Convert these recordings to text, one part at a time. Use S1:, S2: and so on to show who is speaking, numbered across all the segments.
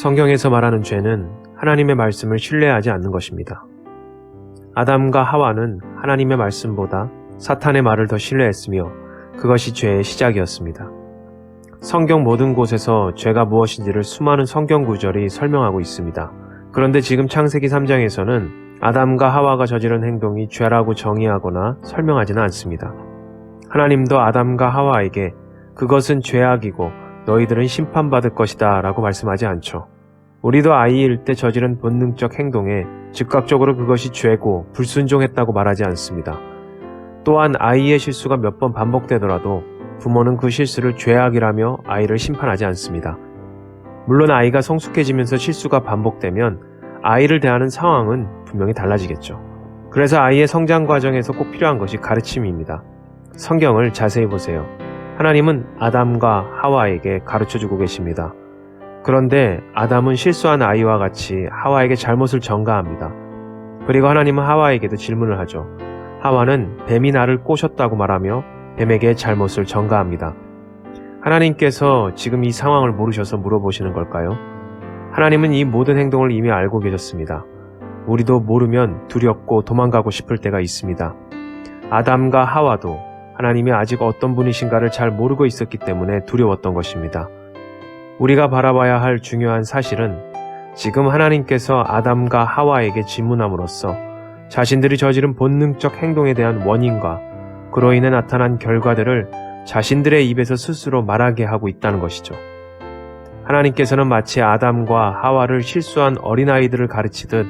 S1: 성경에서 말하는 죄는 하나님의 말씀을 신뢰하지 않는 것입니다. 아담과 하와는 하나님의 말씀보다 사탄의 말을 더 신뢰했으며 그것이 죄의 시작이었습니다. 성경 모든 곳에서 죄가 무엇인지를 수많은 성경 구절이 설명하고 있습니다. 그런데 지금 창세기 3장에서는 아담과 하와가 저지른 행동이 죄라고 정의하거나 설명하지는 않습니다. 하나님도 아담과 하와에게 그것은 죄악이고 너희들은 심판받을 것이다 라고 말씀하지 않죠. 우리도 아이일 때 저지른 본능적 행동에 즉각적으로 그것이 죄고 불순종했다고 말하지 않습니다. 또한 아이의 실수가 몇 번 반복되더라도 부모는 그 실수를 죄악이라며 아이를 심판하지 않습니다. 물론 아이가 성숙해지면서 실수가 반복되면 아이를 대하는 상황은 분명히 달라지겠죠. 그래서 아이의 성장 과정에서 꼭 필요한 것이 가르침입니다. 성경을 자세히 보세요. 하나님은 아담과 하와에게 가르쳐주고 계십니다. 그런데 아담은 실수한 아이와 같이 하와에게 잘못을 전가합니다. 그리고 하나님은 하와에게도 질문을 하죠. 하와는 뱀이 나를 꼬셨다고 말하며 뱀에게 잘못을 전가합니다. 하나님께서 지금 이 상황을 모르셔서 물어보시는 걸까요? 하나님은 이 모든 행동을 이미 알고 계셨습니다. 우리도 모르면 두렵고 도망가고 싶을 때가 있습니다. 아담과 하와도 하나님이 아직 어떤 분이신가를 잘 모르고 있었기 때문에 두려웠던 것입니다. 우리가 바라봐야 할 중요한 사실은 지금 하나님께서 아담과 하와에게 질문함으로써 자신들이 저지른 본능적 행동에 대한 원인과 그로 인해 나타난 결과들을 자신들의 입에서 스스로 말하게 하고 있다는 것이죠. 하나님께서는 마치 아담과 하와를 실수한 어린아이들을 가르치듯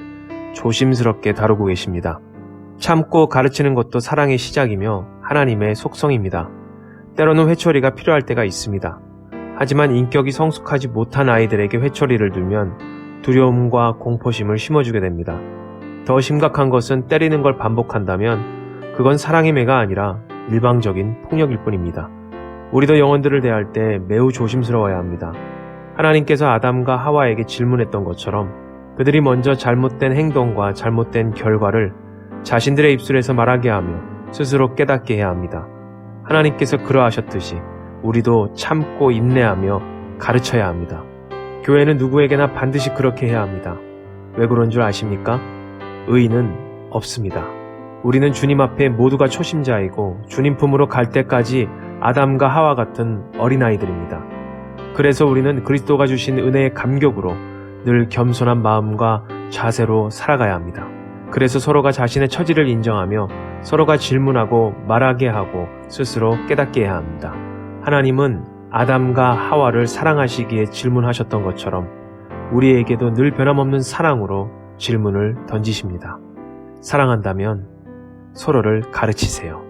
S1: 조심스럽게 다루고 계십니다. 참고 가르치는 것도 사랑의 시작이며 하나님의 속성입니다. 때로는 회초리가 필요할 때가 있습니다. 하지만 인격이 성숙하지 못한 아이들에게 회초리를 들면 두려움과 공포심을 심어주게 됩니다. 더 심각한 것은 때리는 걸 반복한다면 그건 사랑의 매가 아니라 일방적인 폭력일 뿐입니다. 우리도 영혼들을 대할 때 매우 조심스러워야 합니다. 하나님께서 아담과 하와에게 질문했던 것처럼 그들이 먼저 잘못된 행동과 잘못된 결과를 자신들의 입술에서 말하게 하며 스스로 깨닫게 해야 합니다. 하나님께서 그러하셨듯이 우리도 참고 인내하며 가르쳐야 합니다. 교회는 누구에게나 반드시 그렇게 해야 합니다. 왜 그런 줄 아십니까? 의인은 없습니다. 우리는 주님 앞에 모두가 초심자이고 주님 품으로 갈 때까지 아담과 하와 같은 어린아이들입니다. 그래서 우리는 그리스도가 주신 은혜의 감격으로 늘 겸손한 마음과 자세로 살아가야 합니다. 그래서 서로가 자신의 처지를 인정하며 서로가 질문하고 말하게 하고 스스로 깨닫게 해야 합니다. 하나님은 아담과 하와를 사랑하시기에 질문하셨던 것처럼 우리에게도 늘 변함없는 사랑으로 질문을 던지십니다. 사랑한다면 서로를 가르치세요.